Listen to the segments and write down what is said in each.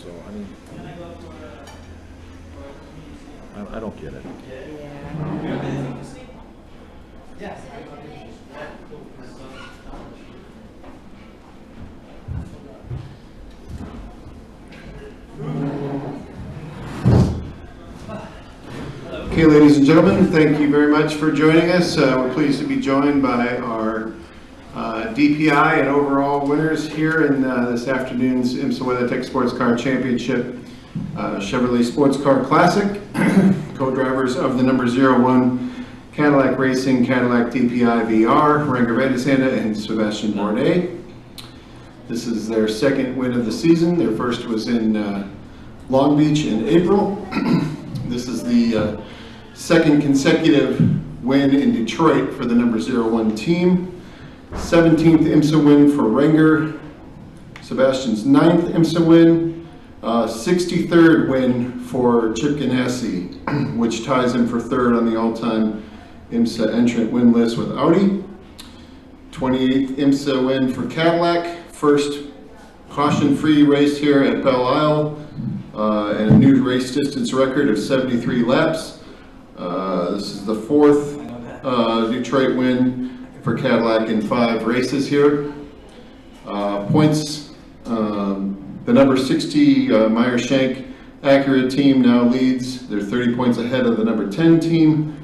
So I mean, I don't get it. Okay, ladies and gentlemen, thank you very much for joining us. We're pleased to be joined by our DPI and overall winners here in this afternoon's Imsa WeatherTech Sports Car Championship Chevrolet Sports Car Classic. Co-drivers of the number 01 Cadillac Racing Cadillac DPI VR, Renger Redesanda and Sebastian Bourdais. This is their second win of the season. Their first was in Long Beach in April. This is the second consecutive win in Detroit for the number 01 team. 17th IMSA win for Renger. Sebastian's 9th IMSA win. 63rd win for Chip Ganassi, which ties him for third on the all-time IMSA entrant win list with Audi. 28th IMSA win for Cadillac. First caution-free race here at Belle Isle. And a new race distance record of 73 laps. This is the fourth Detroit win for Cadillac in 5 races here. Points, the number 60 Meyer Shank Acura team now leads. They're 30 points ahead of the number 10 team.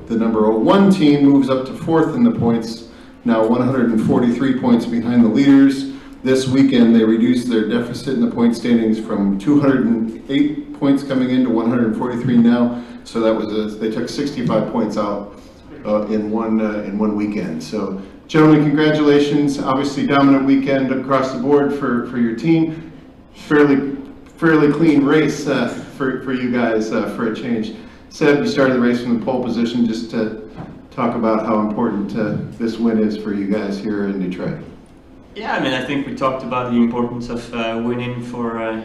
The number 01 team moves up to 4th in the points, now 143 points behind the leaders. This weekend they reduced their deficit in the point standings from 208 points coming in to 143 now. So that was they took 65 points out in one weekend. So gentlemen, congratulations! Obviously dominant weekend across the board for your team. Fairly clean race for you guys for a change. Seb, you started the race from the pole position. Just to talk about how important this win is for you guys here in Detroit. Yeah, I mean, I think we talked about the importance of winning for a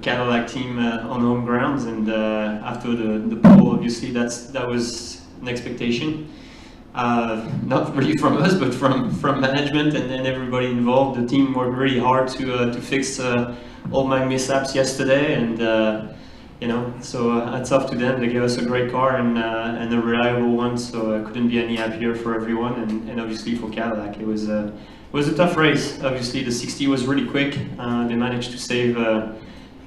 Cadillac team on home grounds, and after the pole, obviously that was an expectation, not really from us, but from management and everybody involved. The team worked really hard to fix all my mishaps yesterday, and so hats off to them. They gave us a great car and a reliable one, so I couldn't be any happier for everyone, and obviously for Cadillac. It was a tough race. Obviously the 60 was really quick. They managed to save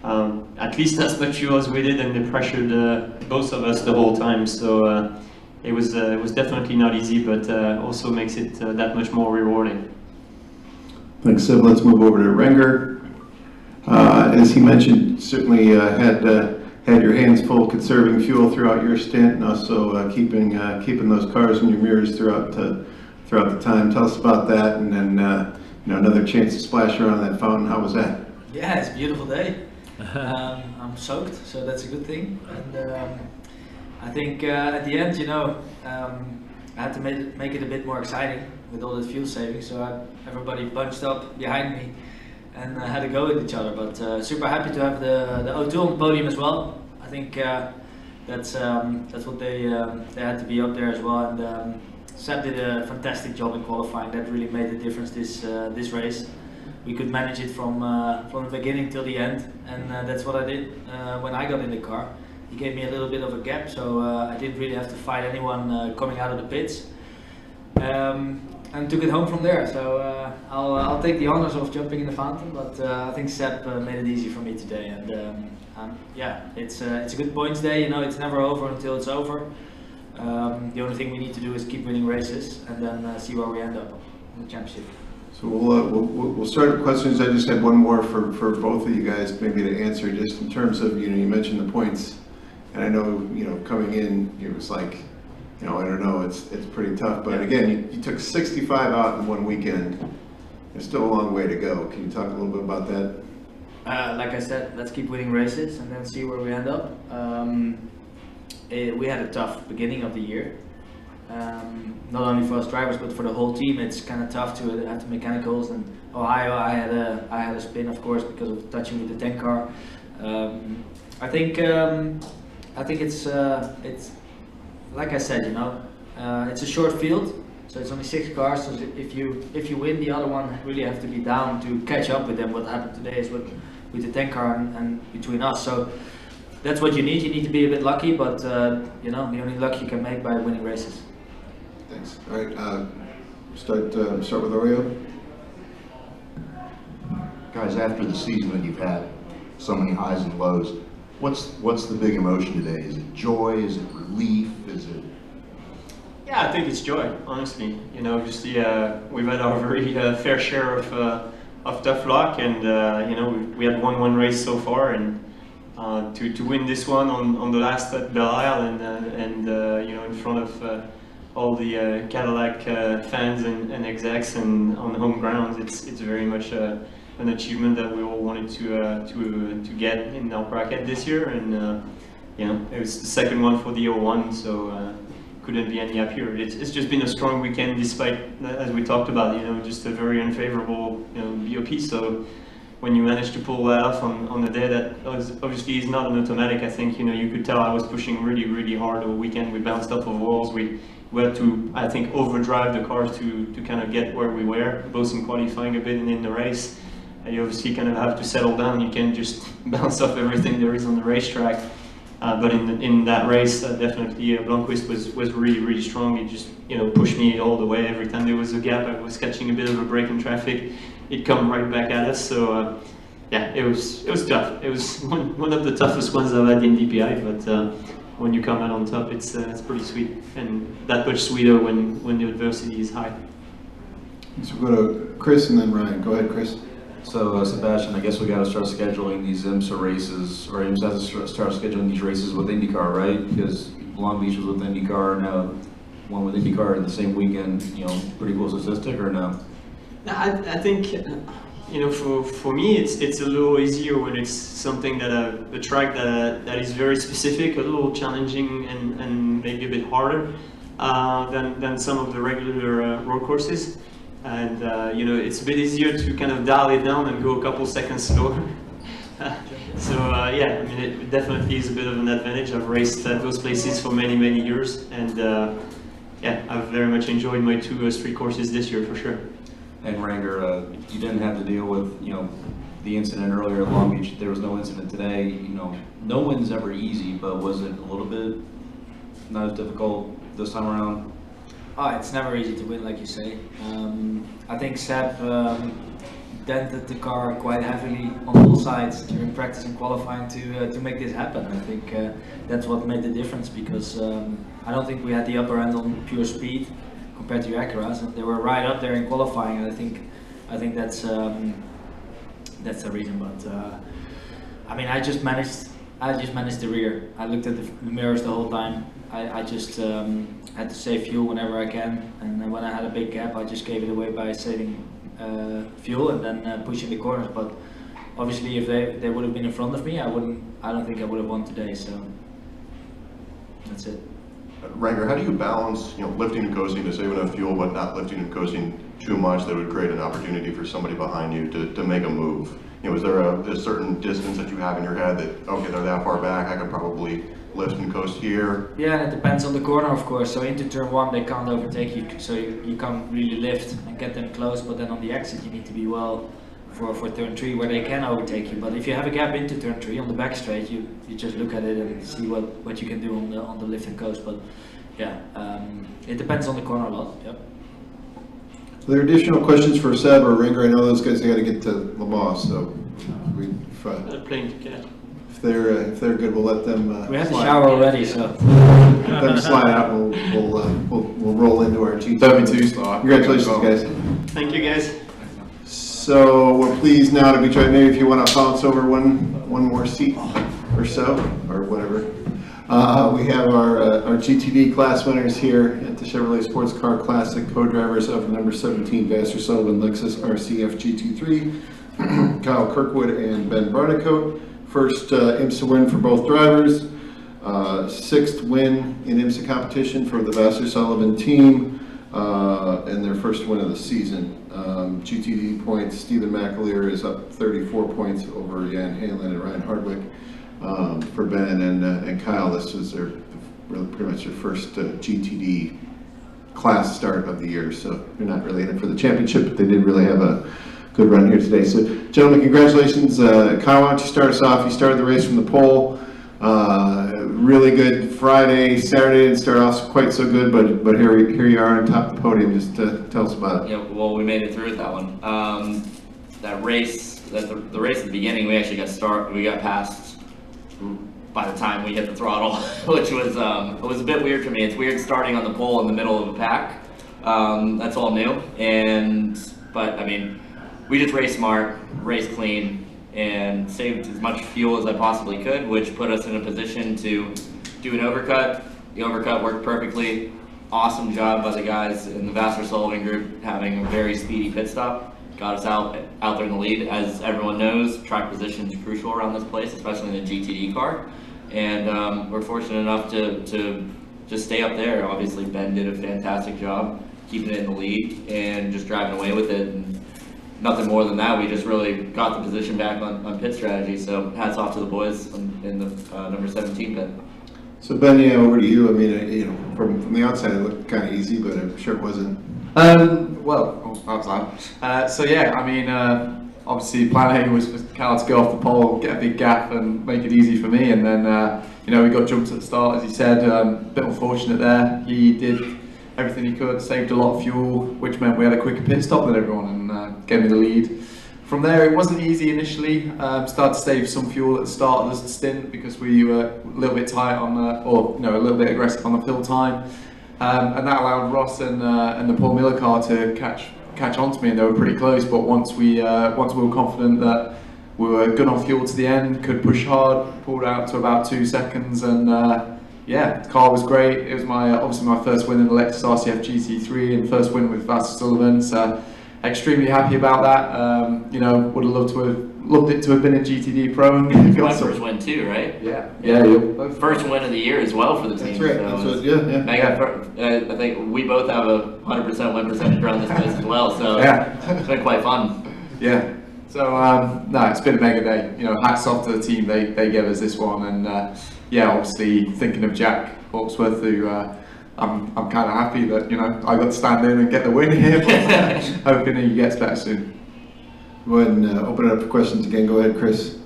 at least as much fuel as we did, and they pressured both of us the whole time. So it was definitely not easy, but also makes it that much more rewarding. Thanks, Seb. Let's move over to Renger. As he mentioned, certainly had your hands full conserving fuel throughout your stint, and also keeping those cars in your mirrors throughout the time. Tell us about that, and then another chance to splash around that fountain. How was that? Yeah, it's a beautiful day. I'm soaked, so that's a good thing. And I think at the end, I had to make it a bit more exciting with all the fuel saving. So everybody bunched up behind me and had a go at each other. But super happy to have the O2 on the podium as well. I think that's what they had to be up there as well. And Seb did a fantastic job in qualifying. That really made the difference this race. We could manage it from the beginning till the end, and that's what I did when I got in the car. He gave me a little bit of a gap, so I didn't really have to fight anyone coming out of the pits, and took it home from there. So I'll take the honors of jumping in the fountain, but I think Seb made it easy for me today. And yeah, it's a good points day. It's never over until it's over. The only thing we need to do is keep winning races, and then see where we end up in the championship. So we'll start with questions. I just had one more for both of you guys, maybe to answer, just in terms of you mentioned the points, and I know coming in it was like I don't know, it's pretty tough. But again, you took 65 out in one weekend. There's still a long way to go. Can you talk a little bit about that? Like I said, let's keep winning races and then see where we end up. We had a tough beginning of the year. Not only for us drivers, but for the whole team. It's kind of tough to have the mechanicals. And Ohio, I had a spin, of course, because of touching with the tank car. I think it's like I said, it's a short field, so it's only 6 cars. So if you win, the other one really have to be down to catch up with them. What happened today is what with the 10 car and between us. So that's what you need. You need to be a bit lucky, but you know, the only luck you can make by winning races. Thanks. All right, start with Oreo. Guys, after the season when you've had so many highs and lows, what's the big emotion today? Is it joy? Is it relief? Is it? Yeah, I think it's joy, honestly. You know, obviously we've had our very fair share of tough luck, and you know, we had won race so far, and to win this one on the last at Belle Isle, and you know, in front of all the Cadillac fans and execs and on home grounds, it's very much an achievement that we all wanted to get in our bracket this year, and you know, it was the second one for the 01, so couldn't be any happier. It's just been a strong weekend, despite, as we talked about, you know, just a very unfavorable, you know, BOP. So when you manage to pull that off on a day that obviously is not an automatic, I think, you know, you could tell I was pushing really hard all weekend. We bounced off of walls. We had to, I think, overdrive the cars to kind of get where we were, both in qualifying a bit and in the race. You obviously kind of have to settle down. You can't just bounce off everything there is on the racetrack. But in that race, definitely Blomqvist was really strong. He just, you know, pushed me all the way. Every time there was a gap, I was catching a bit of a break in traffic. It'd come right back at us. So yeah, it was tough. It was one of the toughest ones I've had in DPI. But when you come out on top, it's pretty sweet, and that much sweeter when the adversity is high. So we'll go to Chris and then Ryan. Go ahead, Chris. So Sebastian, I guess we got to start scheduling these Imsa races, or Imsa has to start scheduling these races with IndyCar, right? Because Long Beach was with IndyCar, now one with IndyCar in the same weekend. You know, pretty cool statistic, or no? I think, you know, for me, it's a little easier when it's something that a track that is very specific, a little challenging, and maybe a bit harder than some of the regular road courses. And you know, it's a bit easier to kind of dial it down and go a couple seconds slower. So yeah, I mean, it definitely is a bit of an advantage. I've raced at those places for many years, and yeah, I've very much enjoyed my two street courses this year for sure. And Ranger, you didn't have to deal with, you know, the incident earlier at Long Beach. There was no incident today. You know, no win's ever easy, but was it a little bit not as difficult this time around? Oh, it's never easy to win, like you say. I think Seb dented the car quite heavily on all sides during practice and qualifying to make this happen. I think that's what made the difference, because I don't think we had the upper end on pure speed compared to Acuras, and they were right up there in qualifying. And I think that's the reason. But I mean, I just managed the rear. I looked at the mirrors the whole time. I just had to save fuel whenever I can, and when I had a big gap, I just gave it away by saving fuel and then pushing the corners. But obviously, if they would have been in front of me, I don't think I would have won today. So that's it. Ranger, how do you balance, you know, lifting and coasting to save enough fuel, but not lifting and coasting too much that would create an opportunity for somebody behind you to make a move? You know, is there a certain distance that you have in your head that, okay, they're that far back, I could probably lift and coast here? Yeah, and it depends on the corner, of course. So into turn one, they can't overtake you, so you can't really lift and get them close. But then on the exit, you need to be well for turn three, where they can overtake you. But if you have a gap into turn three on the back straight, you just look at it and see what you can do on the lift and coast. But yeah, it depends on the corner a lot. Yep. Are there additional questions for Seb or Ringer? I know those guys, they got to get to Le Mans, so Plane ticket. if they're good, we'll let them. We had the slide. shower already, so. Let them slide out. And we'll roll into our GT. W2 slot. Congratulations, guys. Thank you, guys. So we're pleased now to be joined. Maybe if you want to bounce over one more seat or so, or whatever. We have our GTD class winners here at the Chevrolet Sports Car Classic, co-drivers of number 17 Vassar Sullivan Lexus RCF GT3, Kyle Kirkwood and Ben Barnicoat. First IMSA win for both drivers, sixth win in IMSA competition for the Vassar Sullivan team, and their first win of the season. GTD points, Stephen McAleer is up 34 points over Jan Hanlon and Ryan Hardwick. For Ben and Kyle, this was pretty much their first GTD class start of the year, so they're not really in it for the championship, but they did really have a good run here today. So, gentlemen, congratulations. Kyle, why don't you start us off? You started the race from the pole. Really good Friday, Saturday didn't start off quite so good, but here you are on top of the podium. Just tell us about it. Yeah, well, we made it through with that one. That race, the race at the beginning, we actually got past by the time we hit the throttle, which was it was a bit weird for me. It's weird starting on the pole in the middle of a pack. That's all new, but I mean, we just raced smart, raced clean, and saved as much fuel as I possibly could, which put us in a position to do an overcut. The overcut worked perfectly. Awesome job by the guys in the Vassar Sullivan group having a very speedy pit stop. Got us out there in the lead. As everyone knows, track position is crucial around this place, especially in the GTD car. And we're fortunate enough to just stay up there. Obviously, Ben did a fantastic job keeping it in the lead and just driving away with it. And nothing more than that. We just really got the position back on pit strategy. So hats off to the boys in the number 17 pit. So Ben, over to you. I mean, from the outside it looked kind of easy, but I'm sure it wasn't. Outside. So yeah, I mean, obviously plan A was for Cal to go off the pole, get a big gap and make it easy for me, and then we got jumped at the start, as he said. A bit unfortunate there. He did everything he could, saved a lot of fuel, which meant we had a quicker pit stop than everyone and gave me the lead. From there, it wasn't easy initially. Started to save some fuel at the start of the stint because we were a little bit tight on, a little bit aggressive on the fill time, and that allowed Ross and the Paul Miller car to catch on to me, and they were pretty close. But once we were confident that we were good on fuel to the end, could push hard, pulled out to about 2 seconds, and the car was great. It was obviously my first win in the Lexus RCF GT3 and first win with Vassar Sullivan. So extremely happy about that. Would have loved it to have been in GTD Pro. And My first win too, right? Yeah. First win of the year as well for the team. That's right. So Yeah. I think we both have a 100% win percentage around this place as well. So it's been quite fun. Yeah. So it's been a mega day. Hats off to the team. They gave us this one, and obviously thinking of Jack Hawksworth, who I'm kind of happy that I got to stand in and get the win here. But, hoping he gets better soon. Go ahead and open it up for questions again. Go ahead, Chris.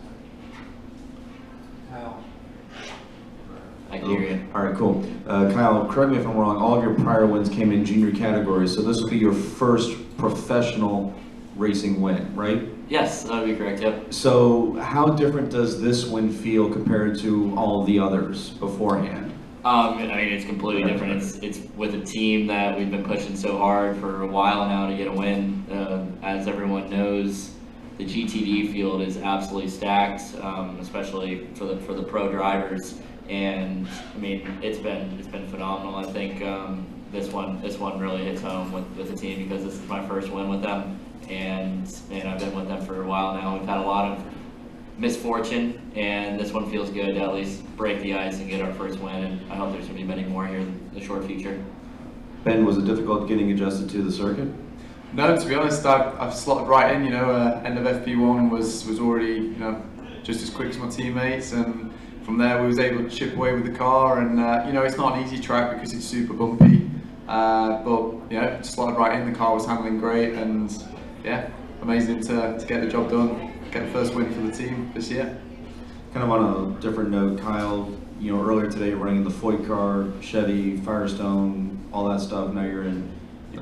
I can hear you. All right, cool. Kyle, correct me if I'm wrong, all of your prior wins came in junior categories, so this will be your first professional racing win, right? Yes, that would be correct, yep. So how different does this win feel compared to all the others beforehand? It's completely different. It's with a team that we've been pushing so hard for a while now to get a win. As everyone knows, the GTD field is absolutely stacked, especially for the pro drivers. And it's been phenomenal. I think this one really hits home with the team because this is my first win with them, and I've been with them for a while now. We've had a lot of misfortune, and this one feels good to at least break the ice and get our first win, and I hope there's going to be many more here in the short future. Ben, was it difficult getting adjusted to the circuit? No, to be honest, I've slotted right in. End of FP1 was already just as quick as my teammates, and from there we was able to chip away with the car, and it's not an easy track because it's super bumpy, but slotted right in. The car was handling great, and amazing to get the job done. Get the first win for the team this year. Kind of on a different note, Kyle, earlier today you're running the Foyt car, Chevy, Firestone, all that stuff. Now you're in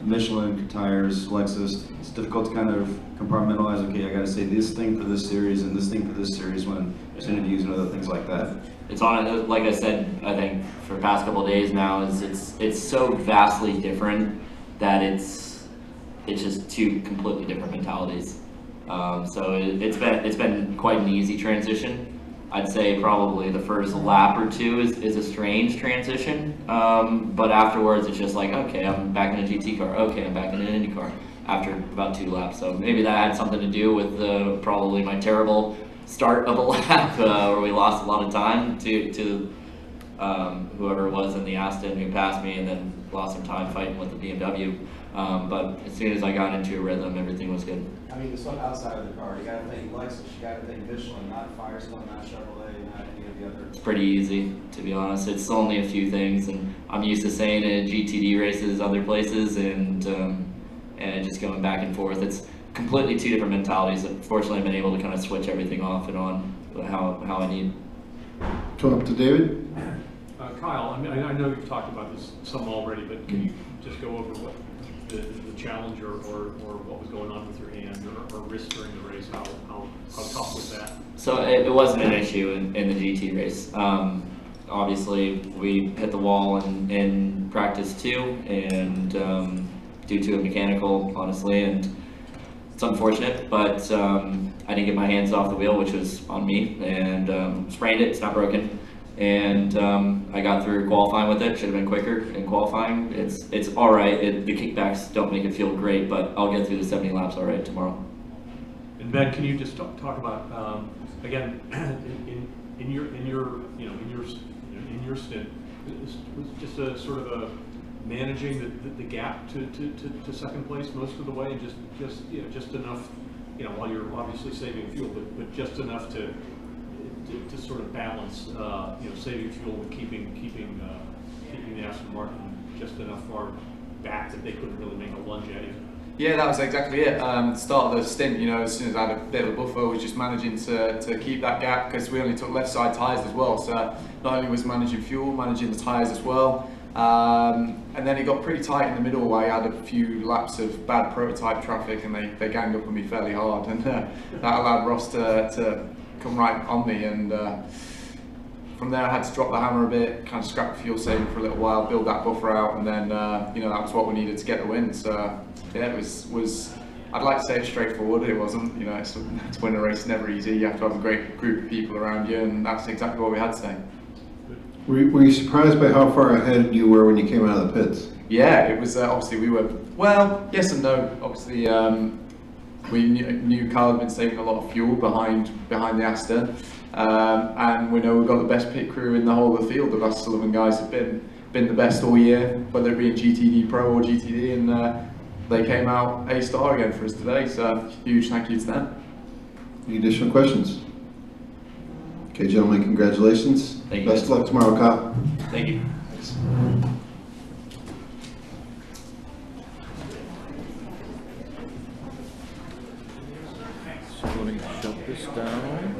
Michelin tires, Lexus. It's difficult to kind of compartmentalize, okay, I got to say this thing for this series and this thing for this series when there's interviews and other things like that. It's on, like I said, I think for the past couple of days now, it's so vastly different that it's just two completely different mentalities. So it's been quite an easy transition. I'd say probably the first lap or two is a strange transition, but afterwards it's just like, okay, I'm back in a GT car, okay, I'm back in an Indy car after about 2 laps. So maybe that had something to do with probably my terrible start of a lap where we lost a lot of time to whoever it was in the Aston who passed me, and then lost some time fighting with the BMW. But as soon as I got into a rhythm, everything was good. The stuff outside of the car, you got to think Lexus, you got to think Michelin, not Firestone, not Chevrolet, not any of the other. It's pretty easy, to be honest. It's only a few things, and I'm used to saying it at GTD races other places, and just going back and forth. completely two different mentalities. That fortunately, I've been able to kind of switch everything off and on how I need. Turn up to David. Kyle, I mean, I know you've talked about this some already, but can you just go over what the challenge or what was going on with your hand or wrist during the race? How tough was that? So it wasn't an issue in the GT race. Obviously, we hit the wall in practice too, and due to a mechanical, honestly, and it's unfortunate, but I didn't get my hands off the wheel, which was on me, and sprained it. It's not broken, and I got through qualifying with it. Should have been quicker in qualifying. It's all right. The kickbacks don't make it feel great, but I'll get through the 70 laps all right tomorrow. And Ben, can you just talk about again in your stint, was just a sort of a managing the gap to second place most of the way, just enough, while you're obviously saving fuel, but just enough to sort of balance, saving fuel and keeping the Aston Martin just enough far back that they couldn't really make a lunge at you. Yeah, that was exactly it. The start of the stint, as soon as I had a bit of a buffer, was just managing to keep that gap, because we only took left side tyres as well. So not only was managing fuel, managing the tyres as well. And then it got pretty tight in the middle where I had a few laps of bad prototype traffic, and they ganged up on me fairly hard, and that allowed Ross to come right on me, and from there I had to drop the hammer a bit, kind of scrap the fuel saving for a little while, build that buffer out, and then that was what we needed to get the win. So yeah, it was I'd like to say it's straightforward. It wasn't. To win a race is never easy. You have to have a great group of people around you, and that's exactly what we had today. Were you surprised by how far ahead you were when you came out of the pits? Yeah, it was obviously we were, well, yes and no. Obviously, we knew Carl had been saving a lot of fuel behind the Aston, and we know we've got the best pit crew in the whole of the field. The Russ Sullivan guys have been the best all year, whether it be in GTD Pro or GTD, and they came out A-star again for us today. So huge thank you to them. Any additional questions? Okay, gentlemen, congratulations. Thank you. Best of luck tomorrow, Kyle. Thank you. So let me shut this down.